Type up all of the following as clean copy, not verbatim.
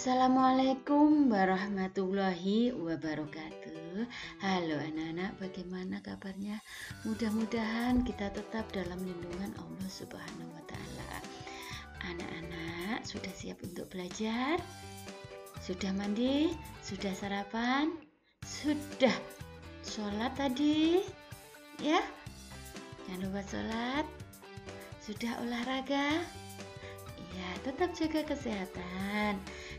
Assalamualaikum warahmatullahi wabarakatuh. Halo anak-anak, bagaimana kabarnya? Mudah-mudahan kita tetap dalam lindungan Allah Subhanahu wa Ta'ala. Anak-anak, sudah siap untuk belajar? Sudah mandi? Sudah sarapan? Sudah sholat tadi? Ya? Jangan lupa sholat. Sudah olahraga? Ya, tetap jaga kesehatan.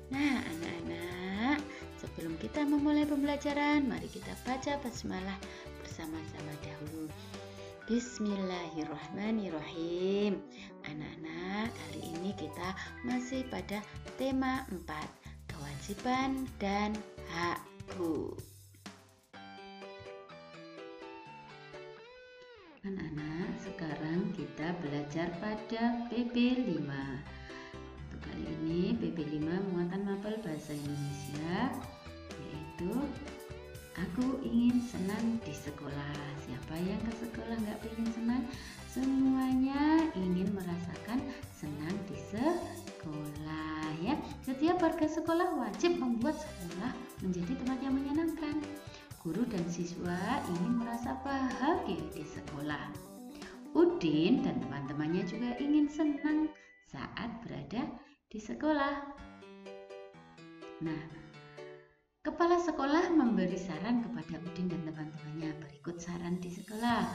Nah, anak-anak, sebelum kita memulai pembelajaran, mari kita baca basmalah bersama-sama dahulu. Bismillahirrahmanirrahim. Anak-anak, kali ini kita masih pada tema 4, kewajiban dan hakku. Anak-anak, sekarang kita belajar pada PP5. Untuk kali ini PP5 muatan mapel bahasa Indonesia, yaitu aku ingin senang di sekolah. Siapa yang ke sekolah nggak ingin senang? Semuanya ingin merasakan senang di sekolah, ya. Setiap warga sekolah wajib membuat sekolah menjadi tempat yang menyenangkan. Guru dan siswa ingin merasa bahagia di sekolah. Udin dan teman-temannya juga ingin senang saat berada di sekolah. Nah, kepala sekolah memberi saran kepada Udin dan teman-temannya. Berikut saran di sekolah.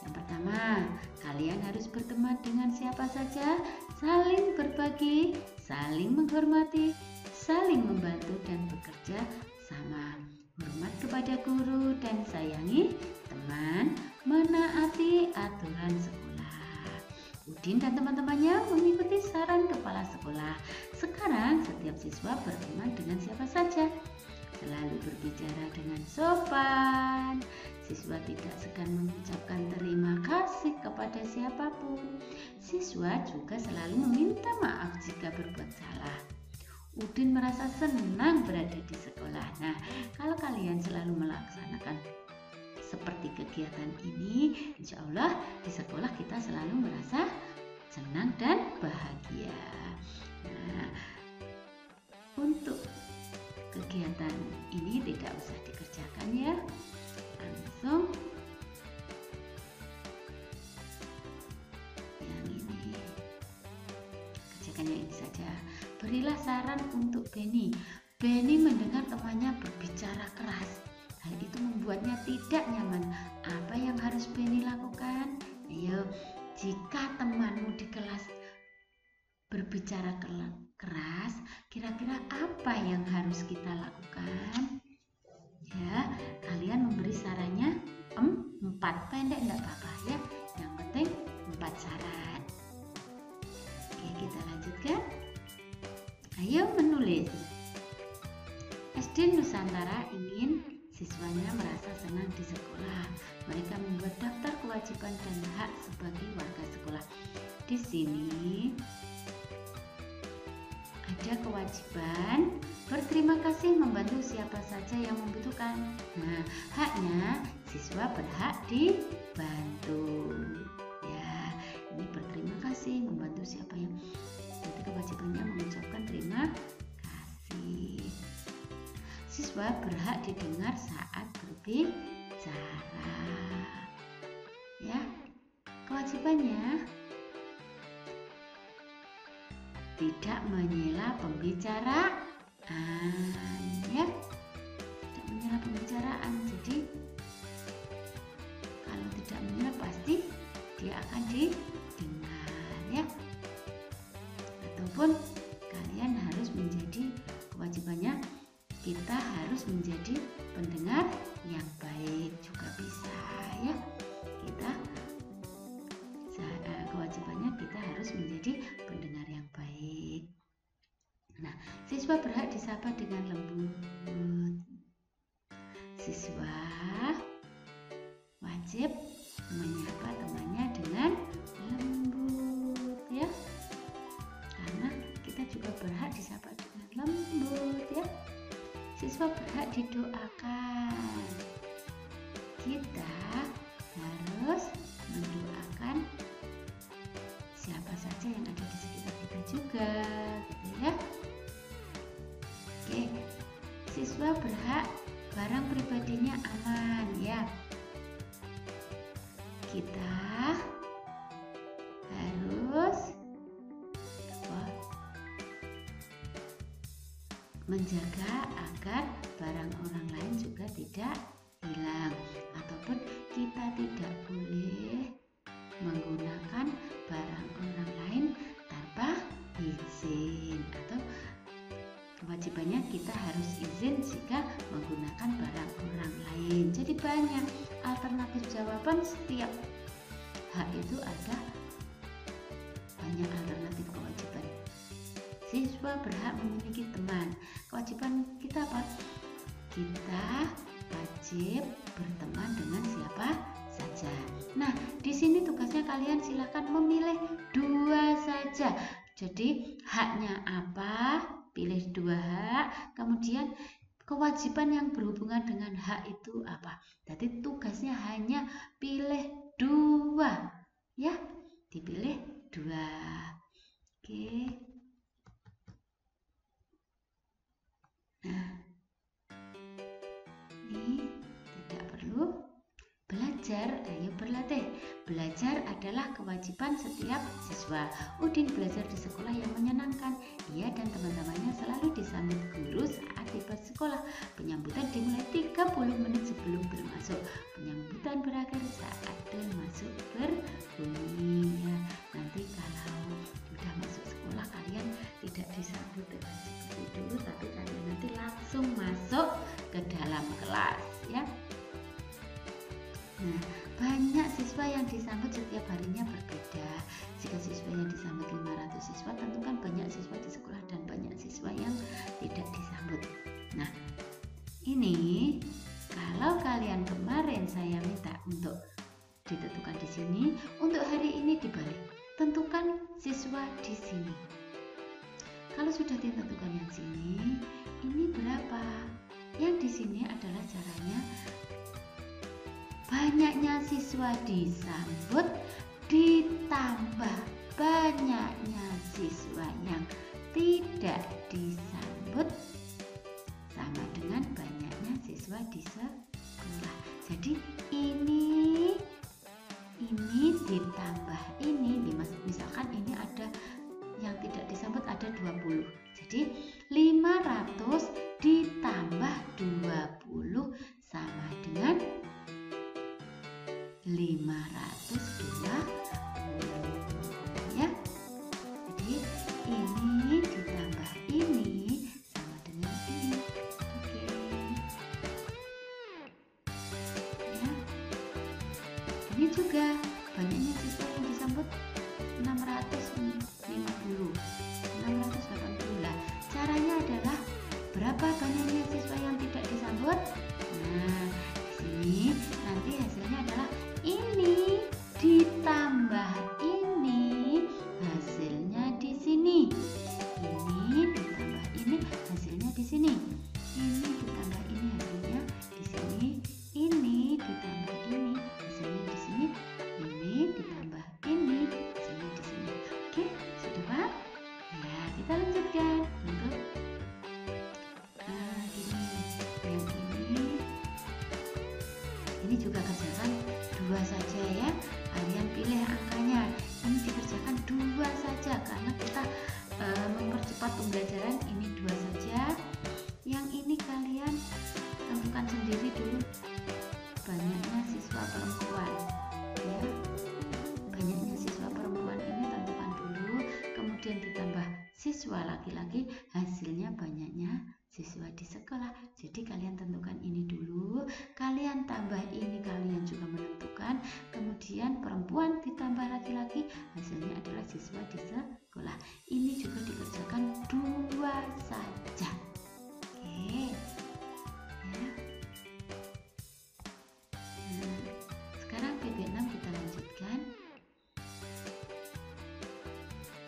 Yang pertama, kalian harus berteman dengan siapa saja, saling berbagi, saling menghormati, saling membantu dan bekerja sama. Hormat kepada guru dan sayangi teman, menaati aturan sekolah. Udin dan teman-temannya mengikuti saran kepala sekolah. Sekarang setiap siswa berteman dengan siapa saja. Selalu berbicara dengan sopan. Siswa tidak segan mengucapkan terima kasih kepada siapapun. Siswa juga selalu meminta maaf jika berbuat salah. Udin merasa senang berada di sekolah. Nah, kalau kalian selalu melaksanakan seperti kegiatan ini, insya Allah di sekolah kita selalu merasa senang dan bahagia. Nah, untuk kegiatan ini tidak usah dikerjakan ya, langsung yang ini, kerjakan yang ini saja. Berilah saran untuk Benny. Benny mendengar temannya berbicara keras. Hal itu membuatnya tidak nyaman. Apa yang harus Benny lakukan? Ayo, jika temanmu di kelas berbicara keras, kira-kira apa yang harus kita lakukan? Ya, kalian memberi sarannya 4, pendek enggak apa-apa ya. Yang penting 4 saran. Oke, kita lanjutkan. Ayo menulis. SD Nusantara ingin siswanya merasa senang di sekolah. Mereka membuat daftar kewajiban dan hak sebagai warga sekolah. Di sini ada kewajiban berterima kasih membantu siapa saja yang membutuhkan. Nah, haknya siswa berhak dibantu. Ya, ini berterima kasih membantu siapa yang. Nanti kewajibannya mengucapkan terima kasih. Siswa berhak didengar saat berbicara. Ya, kewajibannya tidak menyela pembicaraan, ya, tidak menyela pembicaraan. Jadi kalau tidak menyela pasti dia akan didengar, ya. Ataupun kalian harus menjadi kewajibannya, kita harus menjadi pendengar yang baik juga bisa, ya. Kita kewajibannya kita harus menjadi pendengar yang baik. Nah, siswa berhak disapa dengan lembut. Siswa wajib menyapa temannya dengan lembut, ya. Karena kita juga berhak disapa dengan lembut, ya. Siswa berhak didoakan. Kita harus mendoakan siapa saja yang ada di sekitar kita juga, gitu ya. barang pribadinya aman ya. Kita harus menjaga agar barang orang lain juga tidak hilang, ataupun kita tidak boleh menggunakan barang orang lain tanpa izin, atau kewajibannya kita harus izin jika menggunakan barang orang lain. Jadi banyak alternatif jawaban, setiap hak itu ada banyak alternatif kewajiban. Siswa berhak memiliki teman. Kewajiban kita apa? Kita wajib berteman dengan siapa saja. Nah, di sini tugasnya kalian silakan memilih 2 saja. Jadi haknya apa? Pilih 2 hak. Kemudian kewajiban yang berhubungan dengan hak itu apa? Jadi tugasnya hanya pilih 2 ya. Dipilih 2. Oke. Nah, ini tidak perlu belajar, ayo berlatih. Belajar adalah kewajiban setiap siswa. Udin belajar di sekolah yang menyenangkan. Ia dan teman-temannya selalu disambut guru saat tiba sekolah. Penyambutan dimulai 30 menit sebelum bel masuk. Penyambutan berakhir saat bel masuk berbunyi. Ya, nanti kalau sudah masuk sekolah kalian tidak disambut dengan seperti dulu, tapi kalian nanti langsung masuk ke dalam kelas ya. Nah, banyak siswa yang disambut setiap harinya berbeda. Jika siswa yang disambut 500 siswa, tentukan banyak siswa di sekolah dan banyak siswa yang tidak disambut. Nah, ini kalau kalian kemarin saya minta untuk ditentukan di sini, untuk hari ini dibalik. Tentukan siswa di sini. Kalau sudah ditentukan yang sini, ini berapa? Yang di sini adalah caranya banyaknya siswa disambut ditambah banyaknya siswa yang tidak disambut sama dengan banyaknya siswa di sekolah. Jadi ini ditambah ini, misalkan ini ada yang tidak disambut ada 20. Jadi 500 ditambah 20 sama dengan 520 ya. Jadi ini ditambah ini sama dengan ini. Oke. Ya. Ini juga banyaknya siswa yang disambut 680 lah. Caranya adalah berapa banyaknya siswa yang tidak disambut? Nah, di sini nanti hasilnya adalah ini ditambah ini, hasilnya di sini. Ini ditambah ini, hasilnya di sini. Ini ditambah ini, hasilnya di sini. Ini ditambah ini, hasilnya di sini. Ini ditambah ini, hasilnya di sini. Oke, sudah paham? Ya, kita lanjutkan untuk ini juga kerjakan 2 saja ya. Kalian pilih angkanya. Ini dikerjakan 2 saja karena kita mempercepat pembelajaran. Ini 2 saja. Yang ini kalian tentukan sendiri dulu banyaknya siswa perempuan ya. Banyaknya siswa perempuan ini tentukan dulu, kemudian ditambah siswa laki-laki, hasilnya banyaknya siswa di sekolah. Jadi kalian tentukan ini dulu, kalian tambah ini, kalian juga menentukan, kemudian perempuan ditambah laki-laki, hasilnya adalah siswa di sekolah. Ini juga dikerjakan 2 saja. Oke ya. Nah, sekarang PB6 kita lanjutkan.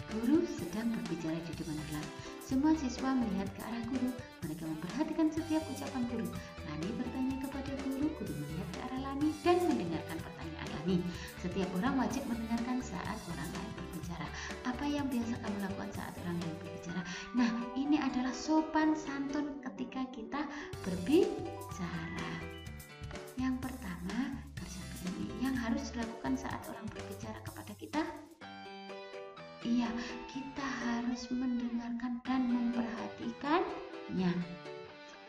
Guru sedang berbicara di depan kelas. Semua siswa melihat ke arah guru. Mereka memperhatikan setiap ucapan guru. Lani bertanya kepada guru, guru melihat ke arah Lani dan mendengarkan pertanyaan Lani. Setiap orang wajib mendengarkan saat orang lain berbicara. Apa yang biasa kamu lakukan saat orang lain berbicara? Nah, ini adalah sopan santun ketika kita berbicara. harus dilakukan saat orang berbicara kepada kita? Iya, kita harus mendengarkan dan memperhatikannya.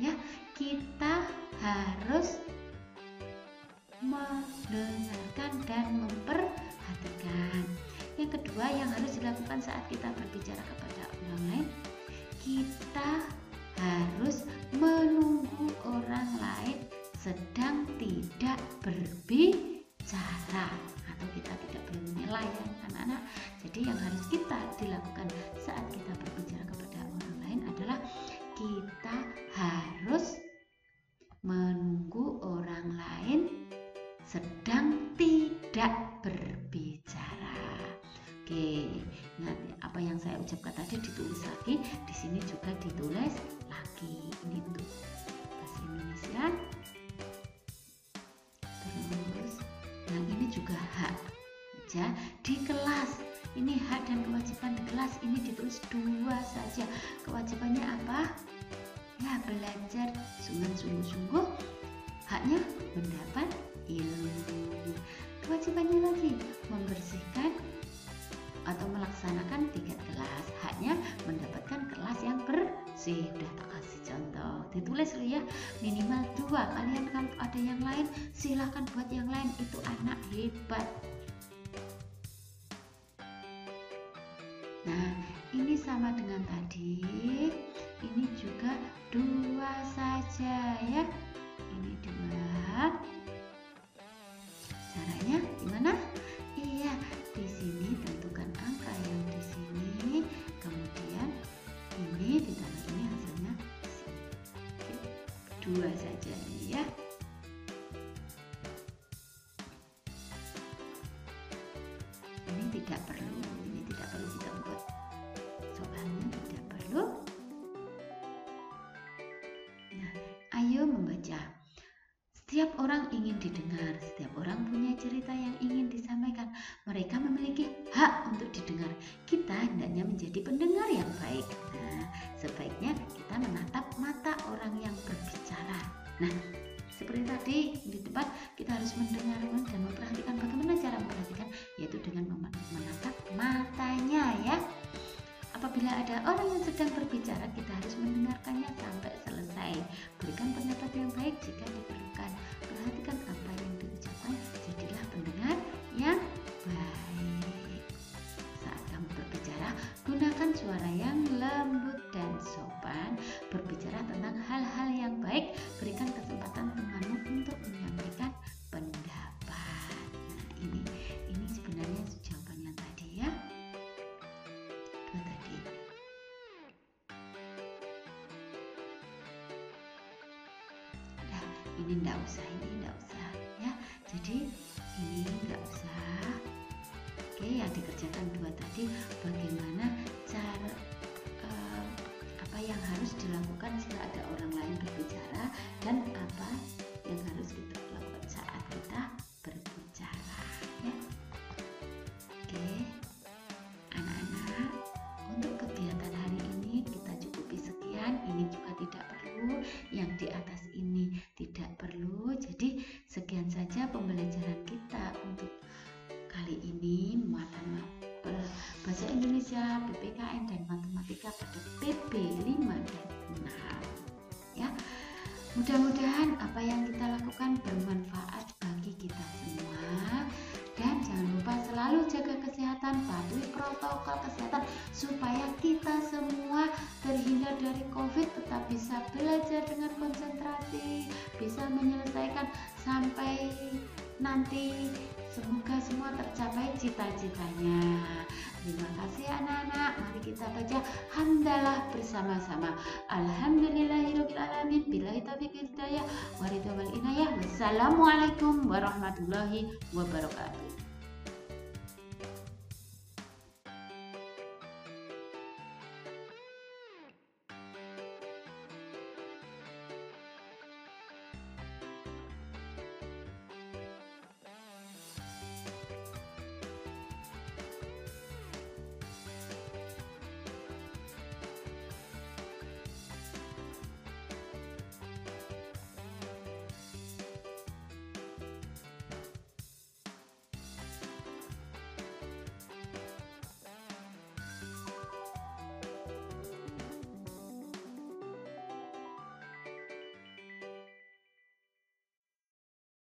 Ya, kita harus mendengarkan dan memperhatikan. Yang kedua yang harus dilakukan saat kita berbicara kepada orang lain, kita harus menunggu orang lain sedang tidak berbicara, atau kita tidak boleh menilai ya anak-anak. Jadi yang harus kita dilakukan saat kita berbicara kepada orang lain adalah kita harus menunggu orang lain sedang tidak berbicara. Oke, nah apa yang saya ucapkan tadi ditulis lagi, di sini juga ditulis lagi. Ini untuk bahasa Indonesia. Terus, yang ini juga hak. Ya, di kelas ini hak dan kewajiban di kelas ini ditulis 2 saja. Kewajibannya apa? Ya, belajar dengan sungguh-sungguh. Haknya mendapat ilmu. Kewajibannya lagi membersihkan atau melaksanakan 3 kelas. Haknya mendapatkan kelas yang bersih. Udah tak kasih contoh, ditulis loh ya, minimal 2. Kalian kalau ada yang lain silahkan buat yang lain, itu anak hebat. Nah, ini sama dengan tadi, ini juga 2 saja ya, ini 2. Caranya gimana? Iya, di sini tentukan angka yang di sini, kemudian ini ditambah ini hasilnya 2 saja ya. Ini tidak perlu kita buat soalnya, tidak perlu. Nah, ayo membaca. Setiap orang ingin didengar, setiap orang punya cerita yang ingin disampaikan. Mereka memiliki hak untuk didengar. Kita hendaknya menjadi pendengar yang baik. Nah, sebaiknya kita menatap mata orang yang berbicara. Nah, seperti tadi di depan, kita harus mendengar dan memperhatikan. Bagaimana cara memperhatikan? Yaitu dengan menatap matanya ya. Apabila ada orang yang sedang berbicara, kita harus mendengarkannya sampai selesai. Berikan pendapat yang baik jika diperlukan. Perhatikan apa yang diucapkan, jadilah pendengar yang baik. Saat kamu berbicara, gunakan suara yang lembut dan sopan. Berbicara tentang hal-hal yang baik, berikan kesempatan temanmu untuk menyampaikan pendapat. Nah, ini sebenarnya jawabannya tadi ya. Tadi. Nah, ini enggak usah ya. Jadi ini enggak usah. Oke, yang dikerjakan 2 tadi, bagaimana cara apa yang harus dilakukan jika ada orang lain berbicara, dan apa yang harus kita lakukan saat kita berbicara ya. Oke, anak-anak, untuk kegiatan hari ini kita cukupi sekian. Ini juga tidak perlu, yang di atas ini tidak perlu. Jadi sekian saja pembelajaran kita untuk kali ini, muatan mapel bahasa Indonesia, PPKN dan matematika pada PP 5 dan 6 ya. Mudah-mudahan apa yang kita lakukan bermanfaat bagi kita semua, dan jangan lupa selalu jaga kesehatan, patuhi protokol kesehatan supaya kita semua terhindar dari COVID, tetap bisa belajar dengan konsentrasi, bisa menyelesaikan sampai nanti. Semoga semua tercapai cita-citanya. Terima kasih anak-anak. Mari kita baca hamdalah bersama-sama. Alhamdulillahirabbil alamin, billahi taufiq hidayah wa ridha wal inayah. Wassalamualaikum warahmatullahi wabarakatuh.